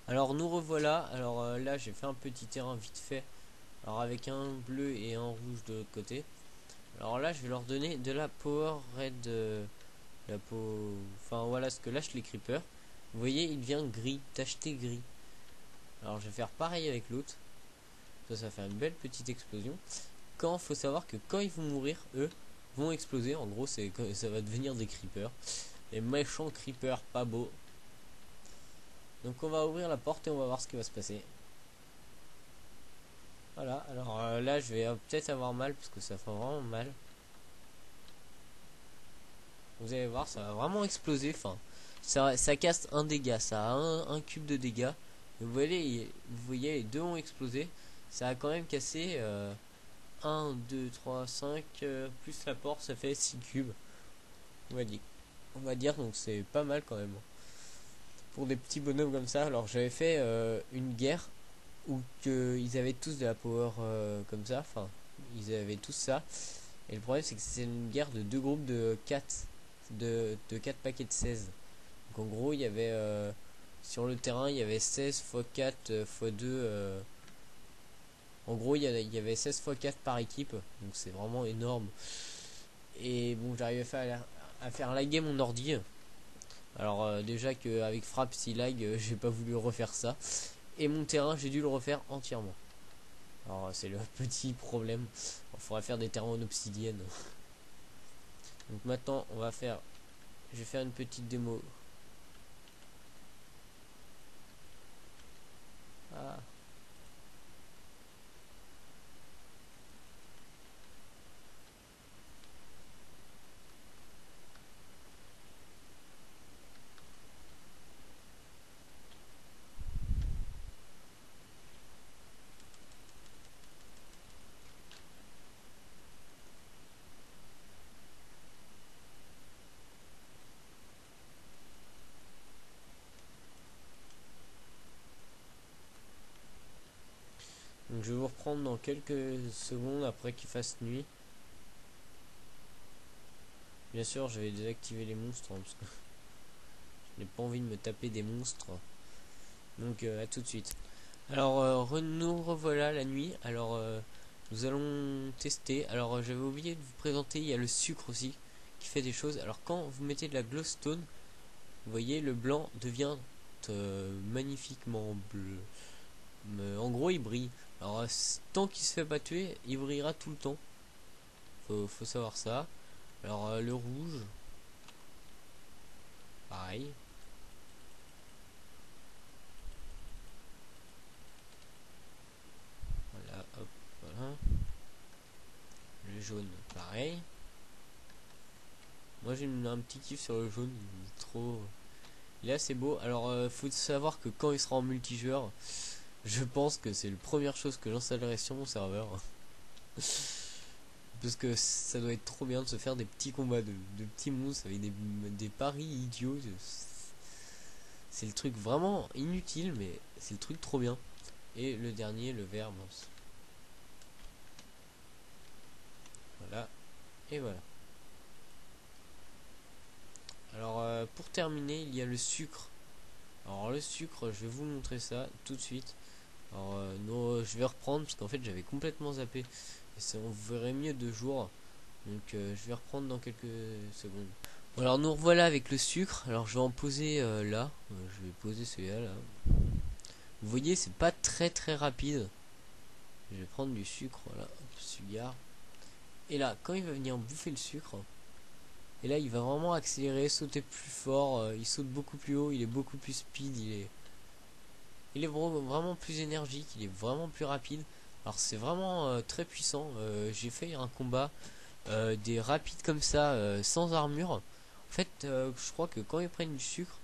Alors nous revoilà. Alors là j'ai fait un petit terrain vite fait. Alors avec un bleu et un rouge de l'autre côté. Alors là je vais leur donner de la power red. La peau. Enfin voilà ce que lâchent les creepers. Vous voyez il devient gris, tacheté gris. Alors je vais faire pareil avec l'autre. Ça fait une belle petite explosion. Quand faut savoir que quand ils vont mourir, eux vont exploser. En gros c'est ça va devenir des creepers. Les méchants creepers pas beaux. Donc on va ouvrir la porte et on va voir ce qui va se passer. Voilà, alors là je vais peut-être avoir mal parce que ça fait vraiment mal. Vous allez voir, ça va vraiment exploser. Enfin, ça casse un dégât, ça a un cube de dégâts. Et vous voyez, les deux ont explosé. Ça a quand même cassé 1, 2, 3, 5, plus la porte, ça fait 6 cubes. On va dire. On va dire, donc c'est pas mal quand même. Pour des petits bonhommes comme ça, alors j'avais fait une guerre où ils avaient tous de la power comme ça. Enfin, ils avaient tous ça. Et le problème c'est que c'est une guerre de deux groupes de 4 de 4 paquets de 16. Donc en gros il y avait sur le terrain il y avait 16 x 4 x 2 en gros il y avait 16 x 4 par équipe. Donc c'est vraiment énorme. Et bon j'arrivais à faire laguer mon ordi. Alors déjà qu'avec Frappe si lag j'ai pas voulu refaire ça. Et mon terrain j'ai dû le refaire entièrement. Alors c'est le petit problème. Il faudrait faire des terrains en obsidienne. Donc maintenant on va faire. Je vais faire une petite démo. Ah. Donc je vais vous reprendre dans quelques secondes après qu'il fasse nuit. Bien sûr je vais désactiver les monstres parce que je n'ai pas envie de me taper des monstres. Donc à tout de suite. Alors nous revoilà la nuit. Alors nous allons tester. Alors j'avais oublié de vous présenter, il y a le sucre aussi qui fait des choses. Alors quand vous mettez de la glowstone, vous voyez le blanc devient magnifiquement bleu. En gros il brille. Alors tant qu'il se fait pas tuer, il brillera tout le temps. Faut savoir ça. Alors le rouge, pareil. Voilà, hop, voilà. Le jaune, pareil. Moi j'ai un petit kiff sur le jaune, il est trop. Il est assez beau. Alors faut savoir que quand il sera en multijoueur, je pense que c'est la première chose que j'installerai sur mon serveur. Parce que ça doit être trop bien de se faire des petits combats de petits monstres avec des paris idiots. C'est le truc vraiment inutile, mais c'est le truc trop bien. Et le dernier, le vert, mince. Voilà. Et voilà. Alors pour terminer, il y a le sucre. Alors le sucre, je vais vous montrer ça tout de suite. Alors je vais reprendre parce qu'en fait j'avais complètement zappé. Et ça, on verrait mieux de jour. Donc je vais reprendre dans quelques secondes. Bon, alors nous revoilà avec le sucre. Alors je vais en poser là. Je vais poser celui-là là. Vous voyez, c'est pas très très rapide. Je vais prendre du sucre, voilà, sugar. Et là, quand il va venir bouffer le sucre, et là il va vraiment accélérer, sauter plus fort, il saute beaucoup plus haut, il est beaucoup plus speed, il est vraiment plus énergique, il est vraiment plus rapide. Alors c'est vraiment très puissant. J'ai fait un combat des rapides comme ça, sans armure. En fait, je crois que quand ils prennent du sucre,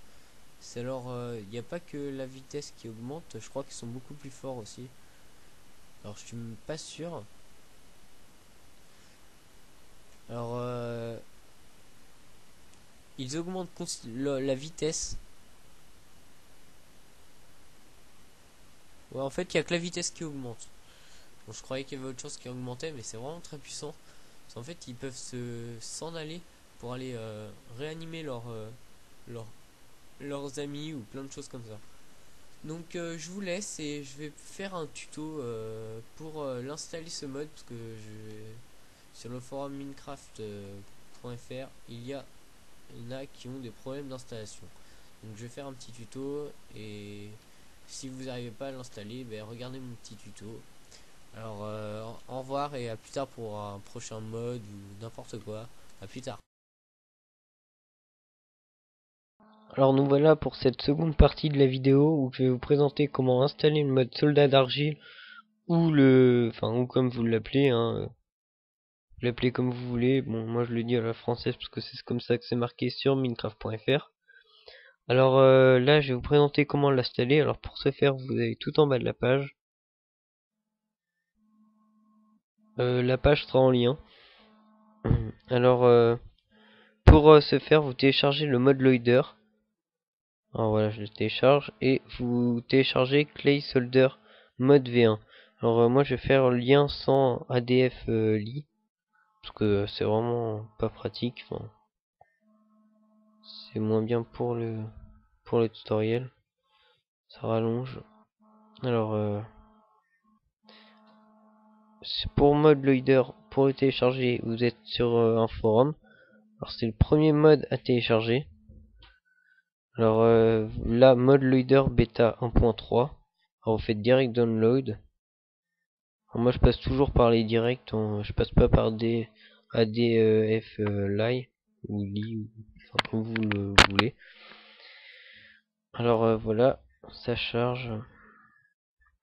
c'est alors il n'y a pas que la vitesse qui augmente, je crois qu'ils sont beaucoup plus forts aussi. Alors je suis pas sûr. Alors ils augmentent la vitesse. Ouais, en fait, il y a que la vitesse qui augmente. Bon, je croyais qu'il y avait autre chose qui augmentait, mais c'est vraiment très puissant. Parce qu'en fait, ils peuvent s'en aller pour aller réanimer leurs amis ou plein de choses comme ça. Donc je vous laisse et je vais faire un tuto pour l'installer ce mode parce que sur le forum minecraft.fr il y en a qui ont des problèmes d'installation. Donc je vais faire un petit tuto et si vous n'arrivez pas à l'installer, ben, regardez mon petit tuto. Alors au revoir et à plus tard pour un prochain mode ou n'importe quoi. À plus tard. Alors nous voilà pour cette seconde partie de la vidéo où je vais vous présenter comment installer le mode soldat d'argile ou comme vous l'appelez, hein, vous l'appelez comme vous voulez. Bon, moi je le dis à la française parce que c'est comme ça que c'est marqué sur minecraft.fr. Alors là, je vais vous présenter comment l'installer. Alors pour ce faire, vous avez tout en bas de la page. La page sera en lien. Alors pour ce faire, vous téléchargez le mode loader. Alors voilà, je le télécharge et vous téléchargez Clay Solder mode V1. Alors moi je vais faire le lien sans ADF li parce que c'est vraiment pas pratique. Enfin, c'est moins bien pour le tutoriel. Ça rallonge. Alors pour mode loader, pour le télécharger, vous êtes sur un forum. Alors c'est le premier mode à télécharger. Alors là, mode loader bêta 1.3. Alors vous faites direct download. Alors, moi je passe toujours par les directs, je passe pas par des ADF li ou li, enfin comme vous le voulez. Alors voilà, ça charge.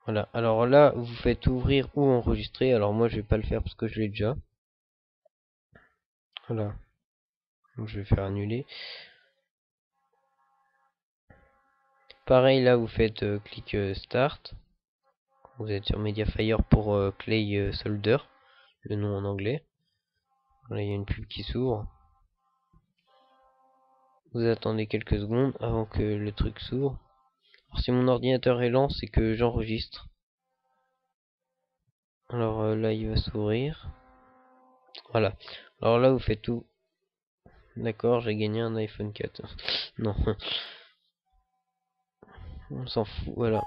Voilà, alors là vous faites ouvrir ou enregistrer. Alors moi je vais pas le faire parce que je l'ai déjà. Voilà, donc je vais faire annuler. Pareil là vous faites clic start. Vous êtes sur Mediafire pour Clay Solder, le nom en anglais. Là il y a une pub qui s'ouvre. Vous attendez quelques secondes avant que le truc s'ouvre. Alors si mon ordinateur est lent, c'est que j'enregistre. Alors là il va s'ouvrir. Voilà. Alors là vous faites tout. D'accord, j'ai gagné un iPhone 4. Non, on s'en fout. Voilà.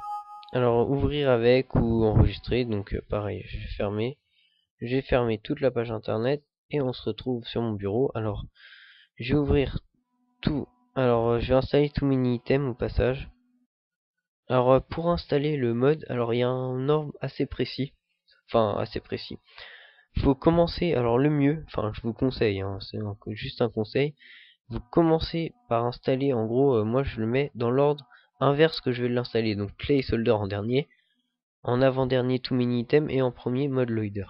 Alors ouvrir avec ou enregistrer. Donc pareil, je vais fermer. J'ai fermé toute la page internet et on se retrouve sur mon bureau. Alors je vais ouvrir tout. Alors je vais installer tout mini item au passage. Alors pour installer le mode, alors il y a un ordre assez précis. Enfin assez précis. Faut commencer, alors le mieux, enfin je vous conseille, hein, c'est juste un conseil. Vous commencez par installer, en gros, moi je le mets dans l'ordre inverse que je vais l'installer. Donc Clay Solder en dernier, en avant-dernier tout mini item et en premier mode loader.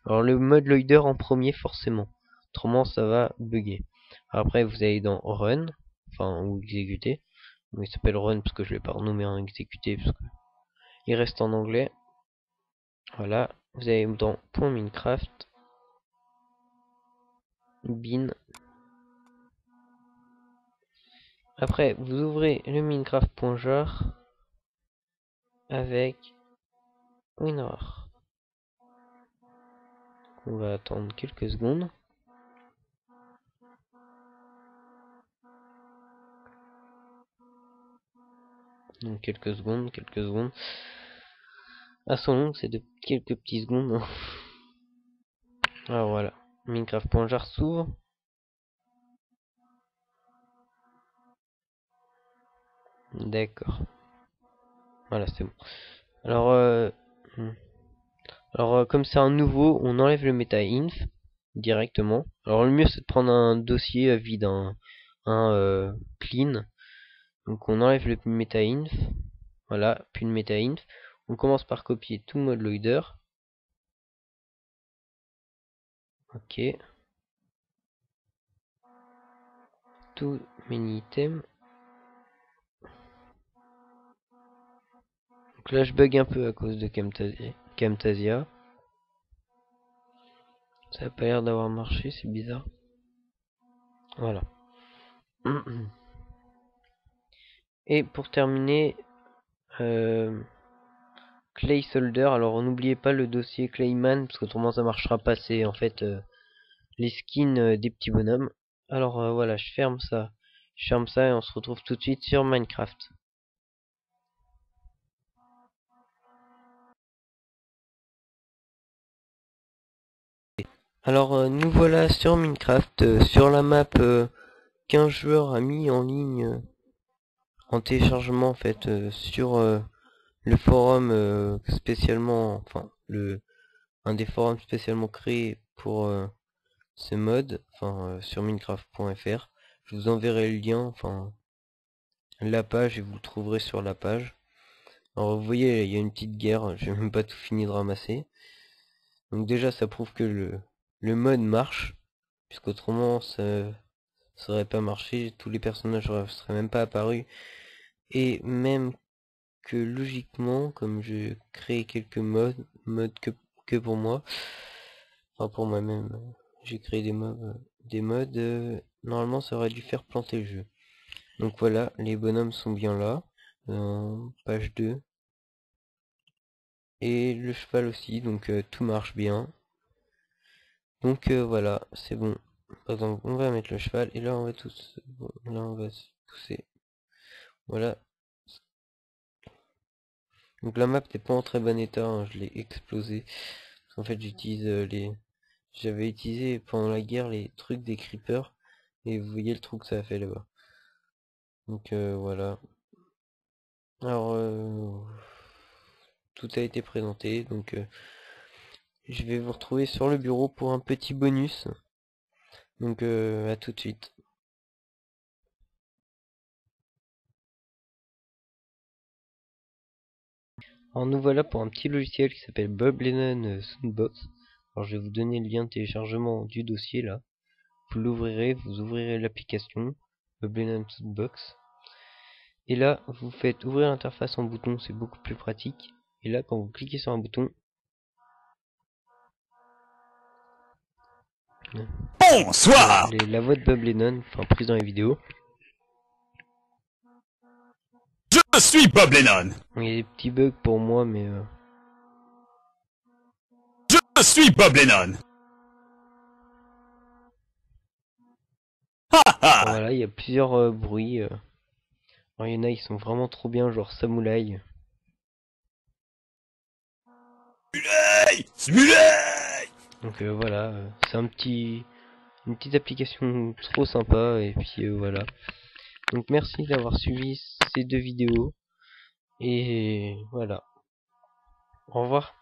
Alors le mode loader en premier forcément, autrement ça va bugger. Après vous allez dans Run, enfin ou exécuter. Il s'appelle Run parce que je l'ai pas renommé en exécuter parce que il reste en anglais. Voilà, vous allez dans .minecraft bin. Après vous ouvrez le minecraft.jar avec WinRAR. On va attendre quelques secondes. Donc quelques secondes, quelques secondes. À son long, c'est de quelques petites secondes. Alors voilà, Minecraft.jar s'ouvre. D'accord. Voilà, c'est bon. Alors, comme c'est un nouveau, on enlève le meta-inf directement. Alors le mieux c'est de prendre un dossier vide, un clean. Donc on enlève le meta-inf. Voilà, puis le meta-inf. On commence par copier tout mode loader. Ok. Tout mini item. Donc là je bug un peu à cause de Camtasia. Ça a pas l'air d'avoir marché, c'est bizarre. Voilà. Et pour terminer, Clay Solder. Alors n'oubliez pas le dossier Clayman parce qu'autrement ça marchera pas. C'est en fait les skins des petits bonhommes. Alors voilà, je ferme ça. Je ferme ça et on se retrouve tout de suite sur Minecraft. Alors nous voilà sur Minecraft, sur la map qu'un joueur a mis en ligne en téléchargement en fait sur le forum spécialement, enfin un des forums spécialement créés pour ce mode, enfin sur minecraft.fr. Je vous enverrai le lien, enfin la page et vous le trouverez sur la page. Alors vous voyez il y a une petite guerre, j'ai même pas tout fini de ramasser. Donc déjà ça prouve que le mode marche, puisqu'autrement ça aurait pas marché, tous les personnages seraient même pas apparus. Et même que logiquement, comme je crée quelques modes que pour moi, enfin pour moi-même, j'ai créé des modes, normalement ça aurait dû faire planter le jeu. Donc voilà, les bonhommes sont bien là, page 2. Et le cheval aussi, donc tout marche bien. Donc voilà, c'est bon. Par exemple, on va mettre le cheval, et là on va tous, bon, là on va se pousser. Voilà. Donc la map n'est pas en très bon état, hein, je l'ai explosé. Parce qu'en fait j'utilise j'avais utilisé pendant la guerre les trucs des creepers. Et vous voyez le trou que ça a fait là-bas. Donc voilà. Alors tout a été présenté. Donc je vais vous retrouver sur le bureau pour un petit bonus. Donc à tout de suite. Alors nous voilà pour un petit logiciel qui s'appelle Bob Lennon Soundbox. Alors je vais vous donner le lien de téléchargement du dossier là. Vous l'ouvrirez, vous ouvrirez l'application Bob Lennon Soundbox. Et là, vous faites ouvrir l'interface en bouton, c'est beaucoup plus pratique. Et là, quand vous cliquez sur un bouton, Bonsoir. la voix de Bob Lennon, enfin prise dans les vidéos. Je suis Bob Lennon. Il y a des petits bugs pour moi, mais Je suis Bob Lennon. Ha ha. voilà, il y a plusieurs bruits. Alors, il y en a, ils sont vraiment trop bien, genre Samouraï. Smuley. Donc voilà, c'est une petite application trop sympa, et puis voilà. Donc merci d'avoir suivi ces deux vidéos, et voilà. Au revoir.